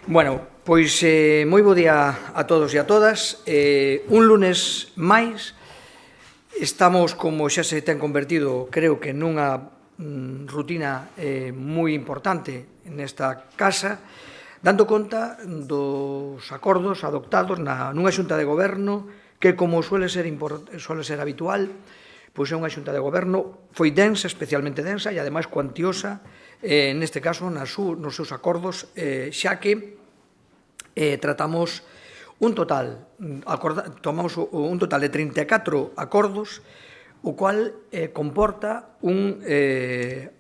Bueno, pois moi bo día a todos e a todas. Un lunes máis, estamos, como xa se ten convertido, creo que nunha rutina moi importante nesta casa, dando conta dos acordos adoptados nunha xunta de goberno que, como suele ser habitual, pois é unha xunta de goberno foi densa, especialmente densa e, ademais, cuantiosa, neste caso, nos seus acordos, xa que tratamos tomamos un total de 34 acordos, o cual comporta un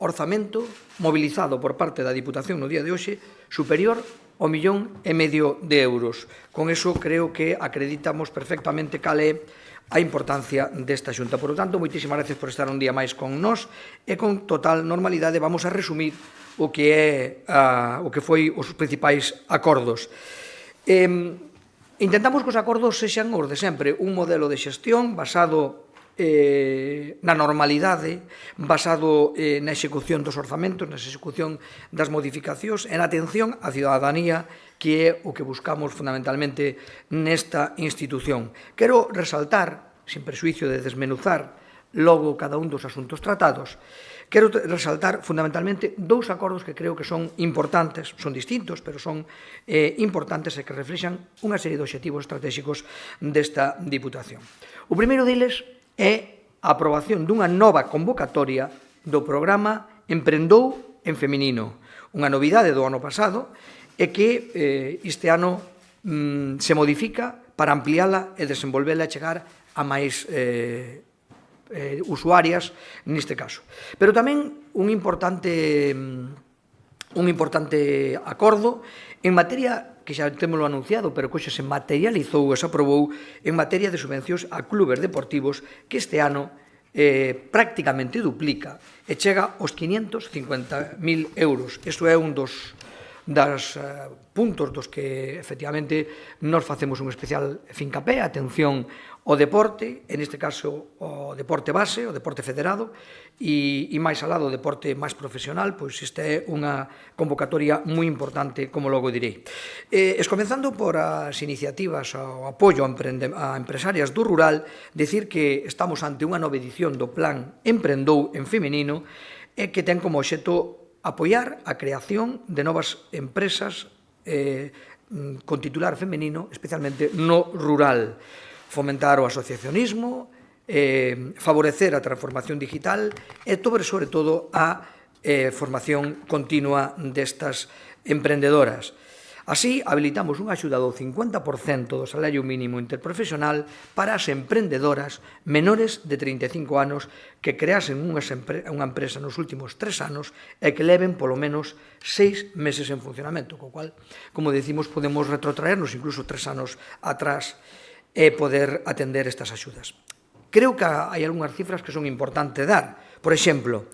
orzamento mobilizado por parte da Diputación no día de hoxe superior ao 1,5 millón de euros. Con eso creo que acreditamos perfectamente cal é a importancia desta xunta. Por lo tanto, moitísimas gracias por estar un día máis con nós e con total normalidade vamos a resumir o que foi os principais acordos. Intentamos que os acordos sexan os de sempre, un modelo de xestión basado na normalidade, basado na execución dos orzamentos, na execución das modificacións e na atención á cidadanía, que é o que buscamos fundamentalmente nesta institución. Quero resaltar, sin prexuicio de desmenuzar logo cada un dos asuntos tratados, quero resaltar fundamentalmente dous acordos que creo que son importantes, son distintos, pero son importantes e que reflexan unha serie de obxectivos estratégicos desta Diputación. O primeiro deles é a aprobación dunha nova convocatoria do programa Emprendou en Feminino, unha novidade do ano pasado e que este ano se modifica para ampliála e desenvolvela e chegar a máis usuarias neste caso. Pero tamén un importante acordo en materia que xa témolo anunciado, pero que hoxe se materializou e se aprobou en materia de subvencións a clubes deportivos, que este ano prácticamente duplica e chega aos 550.000 euros. Isto é un dos puntos dos que, efectivamente, nos facemos un especial fincapé, atención ao deporte, en este caso ao deporte base, ao deporte federado, e máis alá do deporte máis profesional, pois esta é unha convocatoria moi importante, como logo direi. Comenzando por as iniciativas ao apoio a empresarias do rural, decir que estamos ante unha nova edición do Plan Emprendou en Feminino e que ten como obxecto apoiar a creación de novas empresas con titular femenino, especialmente no rural, fomentar o asociacionismo, favorecer a transformación digital e, sobre todo, a formación continua destas emprendedoras. Así, habilitamos unha axuda do 50% do salario mínimo interprofesional para as emprendedoras menores de 35 anos que creasen unha empresa nos últimos 3 anos e que leven polo menos 6 meses en funcionamento, co cual, como decimos, podemos retrotraernos incluso 3 anos atrás e poder atender estas axudas. Creo que hai algunhas cifras que son importantes dar. Por exemplo,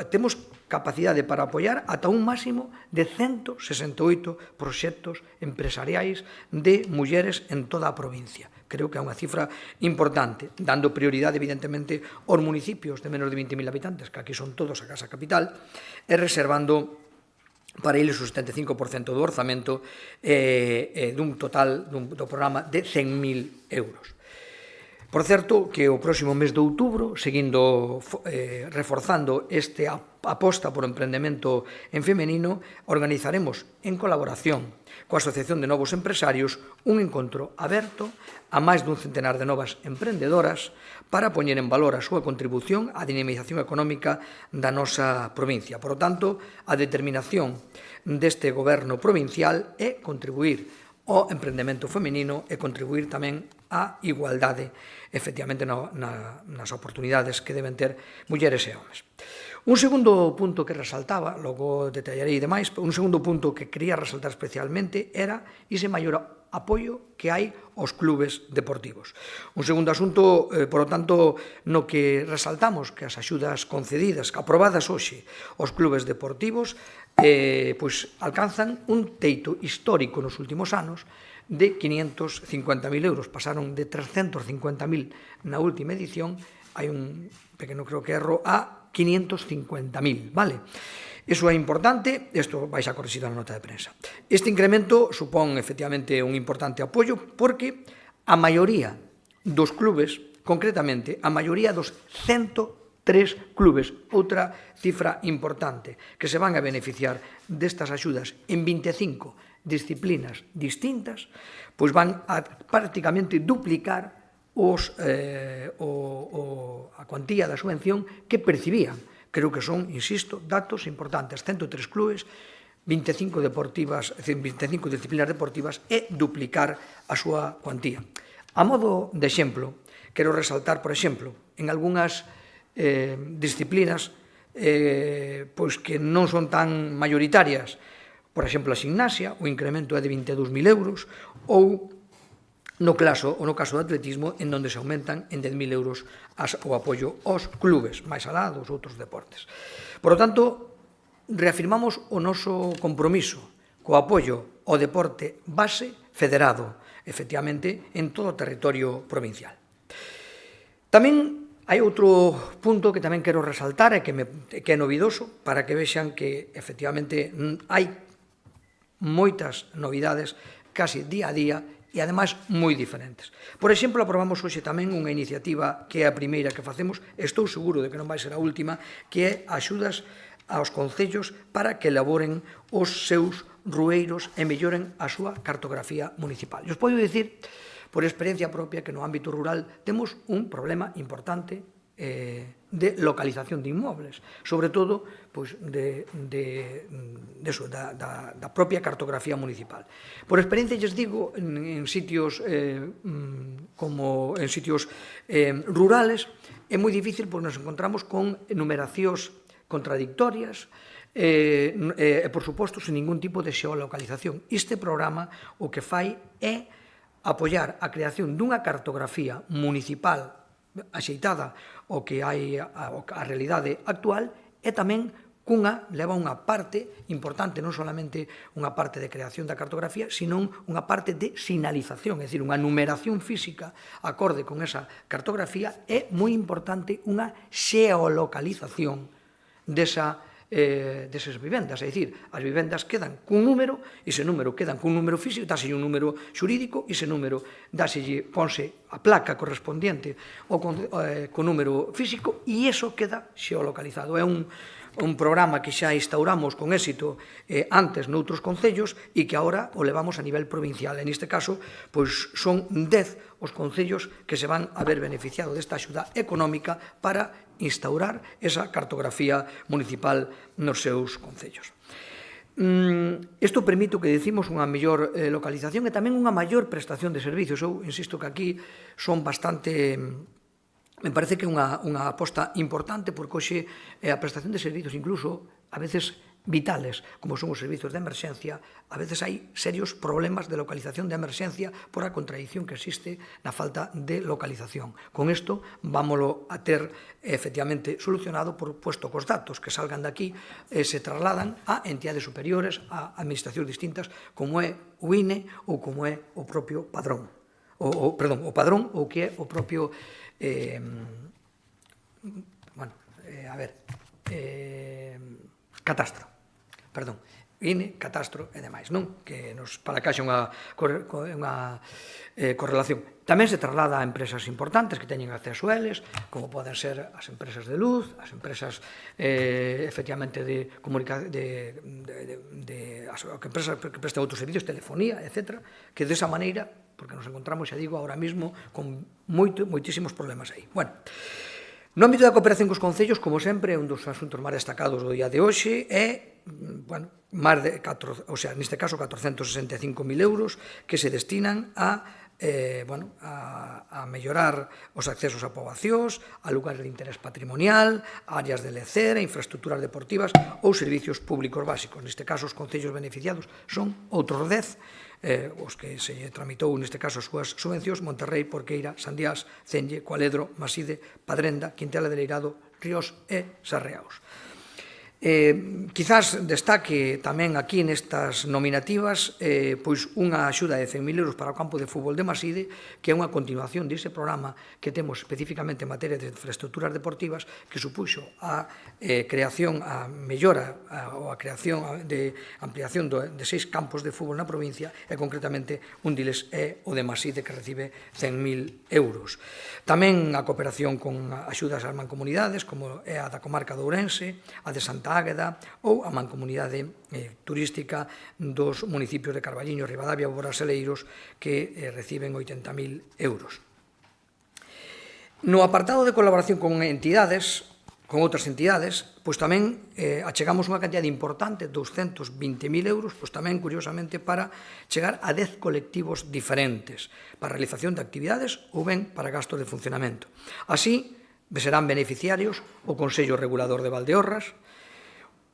temos capacidade para apoiar ata un máximo de 168 proxectos empresariais de mulleres en toda a provincia. Creo que é unha cifra importante, dando prioridade, evidentemente, aos municipios de menos de 20.000 habitantes, que aquí son todos a casa capital, e reservando para eles o 75% do orzamento dun total do programa de 100.000 euros. Por certo, que o próximo mes de outubro, seguindo reforzando esta aposta por emprendemento en femenino, organizaremos, en colaboración coa Asociación de Novos Empresarios, un encontro aberto a máis dun centenar de novas emprendedoras para poñer en valor a súa contribución á dinamización económica da nosa provincia. Por lo tanto, a determinación deste goberno provincial é contribuir ao emprendemento femenino e contribuir tamén á igualdade, efectivamente, nas oportunidades que deben ter mulleres e homes. Un segundo punto que resaltaba, logo detallarei demais, un segundo punto que quería resaltar especialmente era ese maior apoio que hai aos clubes deportivos. Un segundo asunto, por lo tanto, no que resaltamos que as axudas concedidas, aprobadas hoxe aos clubes deportivos, pois alcanzan un teito histórico nos últimos anos de 550.000 euros. Pasaron de 350.000 na última edición, hai un pequeno, creo que erro, a 550.000, vale? Iso é importante, isto vais a corrixir na nota de prensa. Este incremento supón, efectivamente, un importante apoio porque a maioría dos clubes, concretamente, a maioría dos 103 clubes, outra cifra importante, que se van a beneficiar destas axudas en 25 disciplinas distintas, pois van a prácticamente duplicar a cuantía da subvención que percibían. Creo que son, insisto, datos importantes. 103 clubes, 25 disciplinas deportivas e duplicar a súa cuantía. A modo de exemplo, quero resaltar, por exemplo, en algunhas disciplinas pois que non son tan mayoritarias, por exemplo, a gimnasia, o incremento é de 22.000 euros, ou no caso do atletismo, en onde se aumentan en 10.000 euros o apoio aos clubes, máis alá dos outros deportes. Por lo tanto, reafirmamos o noso compromiso co apoio ao deporte base federado, efectivamente, en todo o territorio provincial. Tamén hai outro punto que tamén quero resaltar e que é novidoso para que vexan que, efectivamente, hai moitas novidades casi día a día e, ademais, moi diferentes. Por exemplo, aprobamos hoxe tamén unha iniciativa que é a primeira que facemos, estou seguro de que non vai ser a última, que é axudas aos concellos para que elaboren os seus rueiros e melloren a súa cartografía municipal. E os podo dicir, por experiencia propia, que no ámbito rural temos un problema importante de localización de inmuebles, sobre todo da propia cartografía municipal. Por experiencia, lles digo, en sitios rurales é moi difícil porque nos encontramos con enumeracións contradictorias e, por suposto, sin ningún tipo de xeolocalización. Este programa o que fai é apoiar a creación dunha cartografía municipal axeitada o que hai a realidade actual e tamén leva unha parte importante, non solamente unha parte de creación da cartografía, sino unha parte de sinalización, é dicir, unha numeración física acorde con esa cartografía. É moi importante unha xeolocalización desas vivendas, é dicir, as vivendas quedan cun número, e ese número quedan cun número físico, dáselle un número xurídico, e ese número ponse a placa correspondiente co número físico, e iso queda xeolocalizado. É un programa que xa instauramos con éxito antes noutros concellos e que agora o levamos a nivel provincial. En este caso, pois son 10 os concellos que se van a ver beneficiados desta axuda económica para instaurar esa cartografía municipal nos seus concellos. Isto permite, que decimos, unha mellor localización e tamén unha maior prestación de servicios. Eu insisto que aquí son bastante... Me parece que é unha aposta importante porque hoxe a prestación de servicios, incluso a veces vitales, como son os servicios de emerxencia, a veces hai serios problemas de localización de emerxencia por a contradición que existe na falta de localización. Con isto, vámolo a ter efectivamente solucionado por puesto cos datos que salgan de aquí se trasladan a entidades superiores, a administracións distintas, como é o INE ou como é o propio padrón. O padrón ou que é o propio catastro, INE, catastro e demais, non? Que para que haxa unha correlación. Tamén se traslada a empresas importantes que teñen acceso a eles, como poden ser as empresas de luz, as empresas efectivamente de comunicación, as empresas que prestan outros servicios, telefonía, etc., que desa maneira, porque nos encontramos, xa digo, ahora mismo con moitísimos problemas aí. Bueno, no ámbito da cooperación cos concellos, como sempre, un dos asuntos máis destacados do día de hoxe é, neste caso, 465.000 euros que se destinan a mellorar os accesos a poboacións, a lugares de interés patrimonial, áreas de lecer, infraestructuras deportivas ou servicios públicos básicos. Neste caso, os concellos beneficiados son outros 10, os que se tramitou, neste caso, as súas subvencións: Monterrei, Porqueira, Sandiás, Cenlle, Cualedro, Maside, Padrenda, Quintela de Leirado, Ríos e Sarriaos. Quizás destaque tamén aquí nestas nominativas pois unha axuda de 100.000 euros para o campo de fútbol de Maside, que é unha continuación dese programa que temos especificamente en materia de infraestructuras deportivas, que supuxo a creación, a mellora ou a creación de ampliación de 6 campos de fútbol na provincia, e concretamente un diles é o de Maside, que recibe 100.000 euros. Tamén a cooperación con axudas ás mancomunidades, como é a da comarca de Ourense, a de Santa Águeda ou a mancomunidade turística dos municipios de Carballiño, Ribadavia ou Boraseleiros, que reciben 80.000 euros. No apartado de colaboración con entidades, con outras entidades, pois tamén achegamos unha cantidad importante, 220.000 euros, pois tamén, curiosamente, para chegar a 10 colectivos diferentes, para a realización de actividades ou ben para gastos de funcionamento. Así, serán beneficiarios o Consello Regulador de Valdeorras,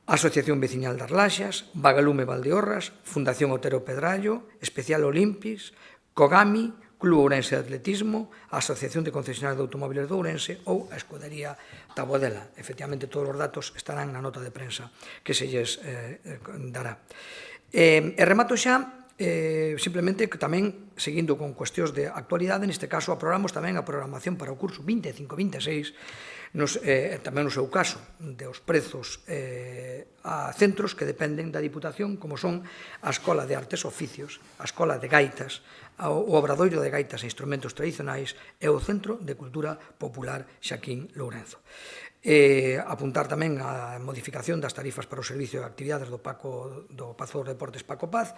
a Asociación Veciñal das Laxas, Vagalume Valdeorras, Fundación Otero Pedrallo, Especial Olimpis, Cogami, Club Ourense de Atletismo, a Asociación de Concesionarios de Automóviles de Ourense ou a Escudería Taboadela. Efectivamente, todos os datos estarán na nota de prensa que se lles dará. E remato xa, simplemente que tamén, seguindo con cuestións de actualidade, neste caso aprobamos tamén a programación para o curso 25-26, tamén no seu caso, dos prezos a centros que dependen da Diputación, como son a Escola de Artes e Oficios, a Escola de Gaitas, o Obradoiro de Gaitas e Instrumentos Tradicionais e o Centro de Cultura Popular Xaquín Lourenzo. Apuntar tamén a modificación das tarifas para o servicio de actividades do Pazo dos Deportes Paco Paz,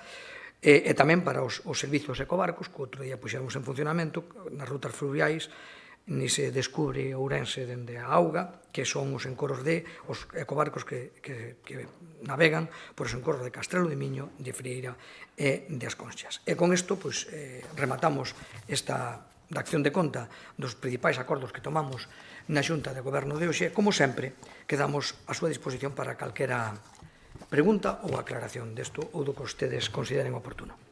e tamén para os servicios ecobarcos, que outro día puxemos en funcionamento nas rutas fluviais. Ni se descubre Ourense dende a auga, que son os encoros os ecobarcos que navegan por os encoros de Castrelo de Miño, de Frieira e de As Conchas. E con isto, rematamos esta acción de conta dos principais acordos que tomamos na Xunta de Goberno de hoxe. Como sempre, quedamos a súa disposición para calquera pregunta ou aclaración desto ou do que ustedes consideren oportuno.